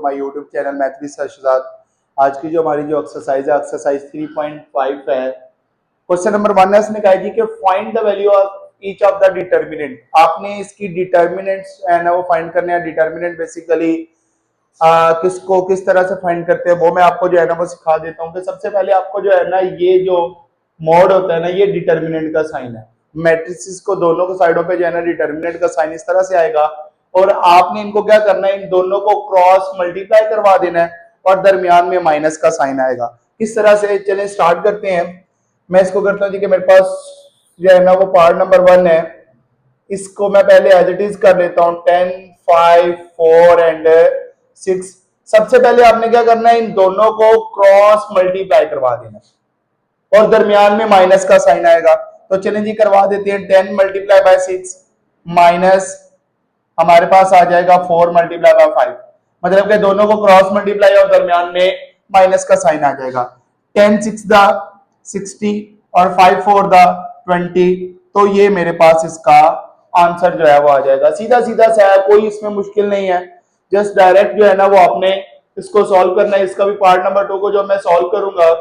My YouTube channel math with Sarshadad. आज की जो हमारी जो एक्सरसाइज है, एक्सरसाइज 3.5 है। क्वेश्चन नंबर 1 है, इसने कहा जी कि find the value of each of the determinant. आपने इसकी डिटर्मिनेंट्स है ना वो फाइंड करने हैं। डिटर्मिनेंट बेसिकली किसको किस तरह से फाइंड करते हैं वो मैं आपको जो है ना वो सिखा देता हूँ। कि सबसे पहले आपको जो है ना ये जो मोड होता है ना, ये डिटर्मिनेंट का साइन है। मैट्रिसेस को दोनों को साइडों पे जो है ना डिटर्मिनेंट का साइन इस तरह से आएगा और आपने इनको क्या करना है, इन दोनों को क्रॉस मल्टीप्लाई करवा देना है और दरमियान में माइनस का साइन आएगा। किस तरह से, चलें स्टार्ट करते हैं। मैं इसको करता हूँ जी कि मेरे पास जो है ना वो पार्ट नंबर 1 है। इसको मैं पहले एज इट इज कर लेता हूँ 10, 5, 4 एंड 6। सबसे पहले आपने क्या करना है, इन दोनों को क्रॉस मल्टीप्लाई करवा देना और दरमियान में माइनस का साइन आएगा। तो चलें जी करवा देते हैं। 10 मल्टीप्लाई बाय 6 माइनस हमारे पास आ जाएगा 4 मल्टीप्लाई बाय 5। मतलब कि दोनों को क्रॉस मल्टीप्लाई और दरमियान में माइनस का साइन आ जाएगा। 10 6 द 60 और 5 4 द 20। तो ये मेरे पास इसका आंसर जो है वो आ जाएगा। सीधा सीधा सा है, कोई इसमें मुश्किल नहीं है। जस्ट डायरेक्ट जो है ना वो आपने इसको सॉल्व करना है। इसका भी पार्ट नंबर 2 को जो मैं सॉल्व करूंगा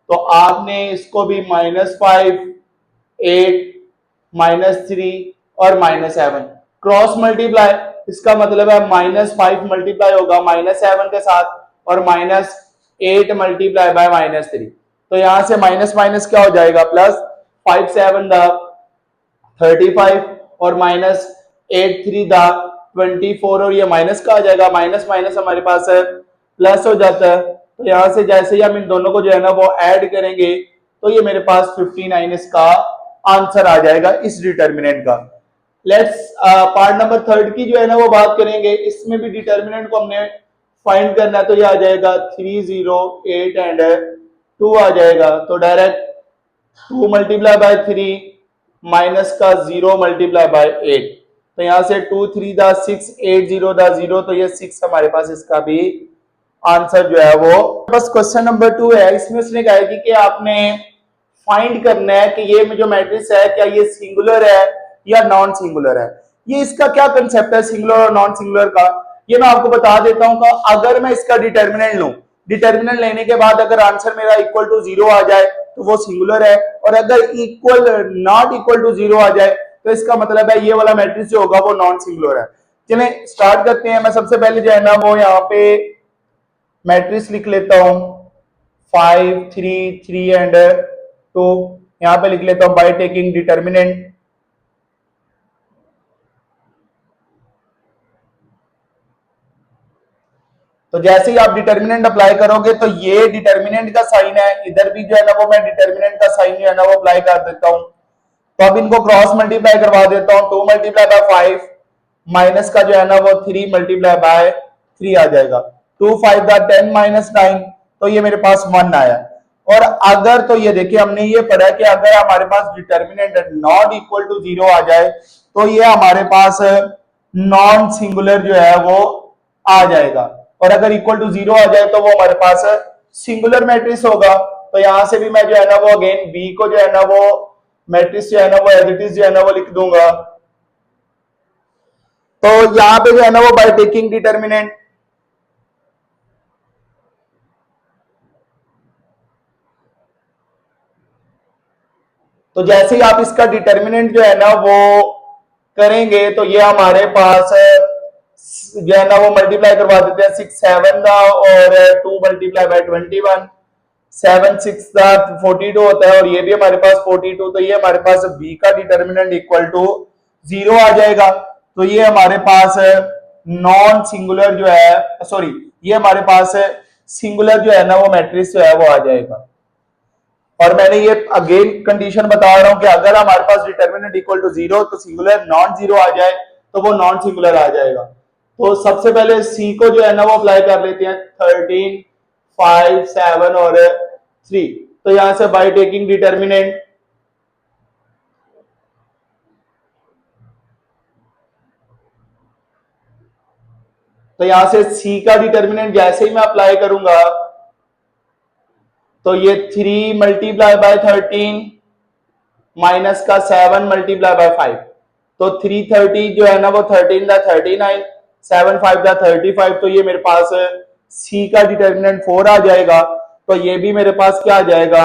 तो आपने इसको भी -5, 8, -3 और -7 क्रॉस मल्टीप्लाई। इसका मतलब है -5 मल्टीप्लाई होगा -7 के साथ और -8 मल्टीप्लाई बाय -3। तो यहां से माइनस माइनस क्या हो जाएगा, प्लस। 5 7 द 35 और -8 3 द 24 और ये माइनस का आ जाएगा। माइनस माइनस हमारे पास है प्लस हो जाता है। तो यहां से जैसे ही हम इन दोनों को जो है ना वो ऐड करेंगे तो ये मेरे पास 59 इसका आंसर आ जाएगा इस डिटर्मिनेंट का। लेट्स पार्ट नंबर 3 की जो है ना वो बात करेंगे। इसमें भी डिटर्मिनेंट को हमने फाइंड करना है। तो ये आ जाएगा 3 0 8 एंड 2 आ जाएगा। तो डायरेक्ट 2 मल्टीप्लाई बाय 3 माइनस का 0 मल्टीप्लाई बाय 8। तो यहां से 2 3 द 6 8 0 द 0। तो ये 6 हमारे पास इसका भी आंसर जो है वो। बस क्वेश्चन नंबर 2 है। इसमें उसने कहा है कि आपने फाइंड करना है कि ये जो मैट्रिक्स है क्या ये सिंगुलर है या नॉन सिंगुलर है। ये इसका क्या कंसेप्ट है सिंगुलर और नॉन सिंगुलर का, ये मैं आपको बता देता हूं। कि अगर मैं इसका डिटर्मिनेंट लूं, डिटर्मिनेंट लेने के बाद अगर आंसर मेरा इक्वल टू 0 आ जाए तो वो सिंगुलर है, और अगर इक्वल नॉट इक्वल टू 0 आ जाए तो इसका मतलब है ये वाला मैट्रिक्स जो होगा वो नॉन सिंगुलर है। चलें स्टार्ट करते हैं। मैं सबसे पहले जो है ना वो यहाँ पे मैट्रिक्स लिख लेता हूं 5 3 3 एंड 2। यहां पे लिख लेता हूं बाय टेकिंग डिटर्मिनेंट। तो जैसे ही आप डिटर्मिनेंट अप्लाई करोगे तो ये डिटर्मिनेंट का साइन है, इधर भी जो है ना वो मैं डिटर्मिनेंट का साइन जो है ना वो अप्लाई कर देता हूं। तो अब इनको क्रॉस मल्टीप्लाई करवा देता हूं। 2 मल्टीप्लाई बाय 5 माइनस का जो है ना वो 3 मल्टीप्लाई बाय 3 आ जाएगा। 2 5 द 10 -9। तो ये मेरे पास 1 आया। और अगर तो ये देखिए हमने ये पढ़ा कि अगर हमारे पास डिटर्मिनेंट नॉट इक्वल टू 0 आ जाए तो ये हमारे पास नॉन सिंगुलर जो है वो आ जाएगा, और अगर इक्वल टू 0 आ जाए तो वो हमारे पास सिंगुलर मैट्रिक्स होगा। तो यहां से भी मैं जो है ना वो अगेन बी को जो है ना वो मैट्रिक्स जो है ना वो एज इट इज जो है ना वो लिख दूंगा। तो यहां पे जो है ना वो बाय टेकिंग डिटर्मिनेंट, तो जैसे ही आप इसका डिटर्मिनेंट जो है ना वो करेंगे तो ये हमारे पास जो है ना वो मल्टीप्लाई करवा देते हैं। 6 7 का और 2 मल्टीप्लाई बाय 21। 7 6 का 42 होता है और ये भी हमारे पास 42। तो ये हमारे पास बी का डिटर्मिनेंट इक्वल टू 0 आ जाएगा। तो ये हमारे पास नॉन सिंगुलर जो है, सॉरी, ये हमारे पास सिंगुलर जो है ना वो मैट्रिक्स जो है वो आ जाएगा। और मैंने ये अगेन कंडीशन बता रहा हूं कि अगर हमारे पास डिटर्मिनेंट इक्वल टू 0 तो सिंगुलर, नॉन 0 आ जाए तो वो नॉन सिंगुलर आ जाएगा। तो सबसे पहले सी को जो है ना वो अप्लाई कर लेते हैं। 13 5 7 और 3। तो यहां से बाय टेकिंग डिटर्मिनेंट, तो यहां से सी का डिटर्मिनेंट जैसे ही मैं अप्लाई करूंगा तो ये 3 मल्टीप्लाई बाय 13 माइनस का 7 मल्टीप्लाई बाय 5। तो 330 जो है ना वो 13 दा 39, 7 5 दा 35। तो ये मेरे पास सी का डिटर्मिनेंट 4 आ जाएगा, तो ये भी मेरे पास क्या आ जाएगा,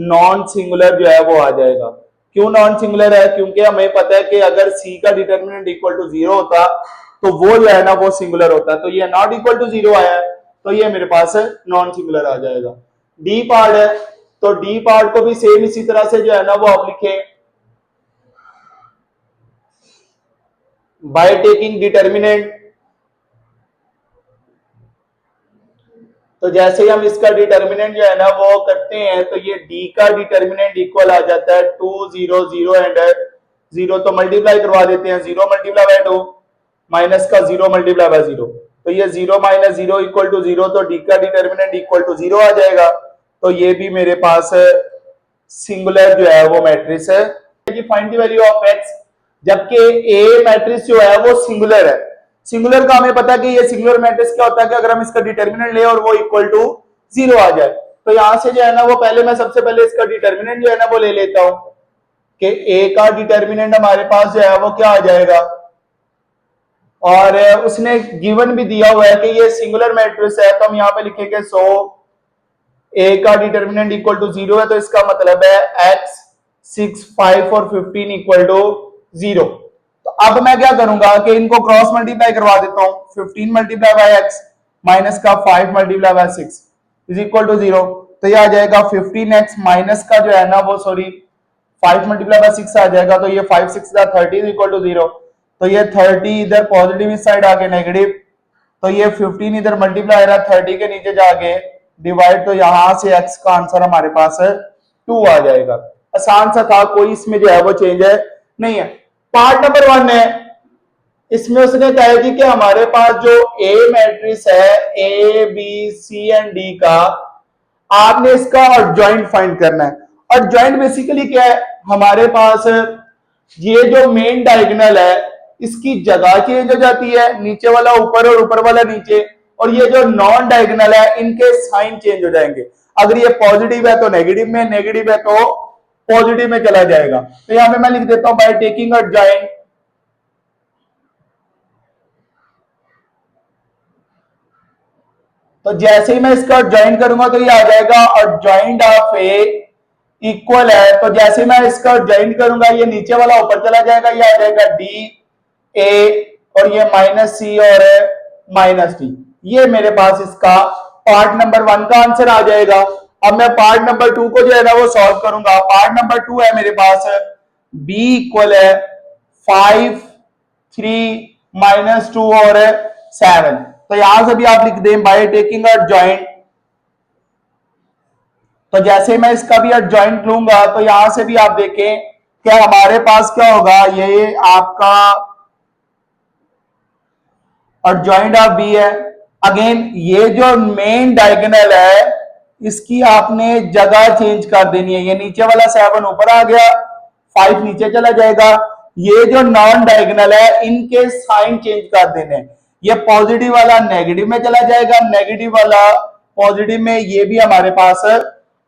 नॉन सिंगुलर जो है वो आ जाएगा। क्यों नॉन सिंगुलर है, क्योंकि हमें पता है कि अगर सी का डिटर्मिनेंट इक्वल टू 0 होता तो वो जो है ना वो सिंगुलर होता, तो ये नॉट इक्वल टू 0 आया है, तो ये मेरे पास नॉन सिंगुलर आ जाएगा। डी पार्ट है, तो डी पार्ट को भी सेम इसी तरह से जो है ना वो आप लिखें, बाय टेकिंग डिटर्मिनेंट। तो जैसे ही हम इसका डिटर्मिनेंट जो है ना वो करते हैं, तो ये डी का डिटर्मिनेंट इक्वल आ जाता है 2 0 0 एंड 0, तो मल्टीप्लाई करवा देते हैं, 0 मल्टीप्लाई बाय 2 माइनस का 0 मल्टीप्लाई बाय 0, तो ये 0 माइनस 0 इक्वल टू 0, तो डी का डिटर्मिनेंट इक्वल टू 0 आ जाएगा, तो ये भी मेरे पास सिंगुलर जो है वो मैट्रिक्स है। Find the value of x, जबकि ए मैट्रिक्स जो है वो सिंगुलर है। सिंगुलर का हमें पता है कि ये सिंगुलर मैट्रिक्स क्या होता है कि अगर हम इसका डिटर्मिनेंट ले और वो इक्वल टू 0 आ जाए, तो यहां से जो है ना वो पहले मैं सबसे पहले इसका डिटर्मिनेंट जो है ना वो ले लेता हूं कि ए का डिटर्मिनेंट हमारे पास जो है वो क्या आ जाएगा, और उसने गिवन भी दिया हुआ है कि ये सिंगुलर मैट्रिक्स है, तो हम यहाँ पे लिखेंगे सो ए का डिटर्मिनेंट इक्वल टू 0 है, तो इसका मतलब है x 6 5 और 15 इक्वल टू 0। तो अब मैं क्या करूंगा कि इनको क्रॉस मल्टीप्लाई करवा देता हूं, 15 मल्टीप्लाई बाय x माइनस का 5 multiply by 6 is equal to 0, तो ये आ जाएगा 15x माइनस का जो है ना वो सॉरी 5 मल्टीप्लाई बाय 6 आ जाएगा, तो ये 5 6 30 इज इक्वल टू 0, तो ये 30 इधर पॉजिटिव इस साइड आके नेगेटिव, तो ये 15 इधर मल्टीप्लाई रहा 30 के नीचे जाके डिवाइड, तो यहां से x का आंसर हमारे पास 2 आ जाएगा। आसान सा था, कोई इसमें जो है वो चेंज है नहीं है। पार्ट नंबर 1 है, इसमें उसने कहा है कि हमारे पास जो ए मैट्रिक्स है A B C and D का, आपने इसका एडजॉइंट फाइंड करना है। एडजॉइंट बेसिकली क्या है, हमारे पास ये जो मेन डायगोनल है इसकी जगह चेंज हो जाती है, नीचे वाला ऊपर और ऊपर वाला नीचे, और ये जो नॉन डायगोनल है इनके साइन चेंज हो जाएंगे। अगर ये पॉजिटिव है तो नेगेटिव में, नेगेटिव है तो पॉजिटिव में चला जाएगा। तो यहां पे मैं लिख देता हूं बाय टेकिंग एडजॉइंट, तो जैसे ही मैं इसका एडजॉइंट करूंगा तो ये आ जाएगा एडजॉइंट ऑफ ए इक्वल है, तो जैसे मैं इसका एडजॉइंट करूंगा ये नीचे वाला ऊपर चला जाएगा, ये आ जाएगा डी ए और ये माइनस सी और माइनस डी, ये मेरे पास इसका पार्ट नंबर 1 का आंसर आ जाएगा। अब मैं पार्ट नंबर 2 को जो है ना वो सॉल्व करूंगा। पार्ट नंबर 2 है मेरे पास बी इक्वल है 5 3 माइनस 2 और 7, तो यहां से भी आप लिख दें बाय टेकिंग एडजॉइंट, तो जैसे मैं इसका भी एडजॉइंट लूंगा तो यहां से भी आप देखें क्या हमारे पास क्या होगा, ये आपका एडजॉइंट ऑफ बी है। अगेन ये जो मेन डायगोनल है इसकी आपने जगह चेंज कर देनी है, ये नीचे वाला 7 ऊपर आ गया 5 नीचे चला जाएगा, ये जो नॉन डायगोनल है इनके साइन चेंज कर देने, ये पॉजिटिव वाला नेगेटिव में चला जाएगा, नेगेटिव वाला पॉजिटिव में, ये भी हमारे पास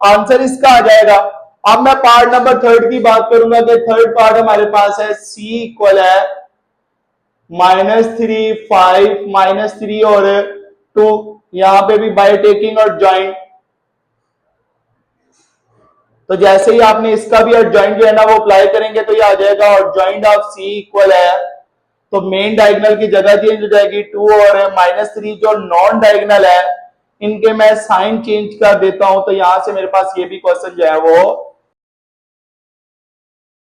आंसर इसका आ जाएगा। अब मैं पार्ट नंबर 3 की बात करूंगा कि थर्ड पार्ट हमारे पास है सी इक्वल है -3 5 -3 और 2, यहां पे भी बाय टेकिंग और ज्वाइंट, तो जैसे ही आपने इसका भी एडजॉइंट जो है ना वो अप्लाई करेंगे तो ये आ जाएगा एडजॉइंट ऑफ सी इक्वल है, तो मेन डायगोनल की जगह चेंज हो जाएगी 2 और -3 जो नॉन डायगोनल है इनके मैं साइन चेंज कर देता हूं, तो यहां से मेरे पास ये भी क्वेश्चन जो है वो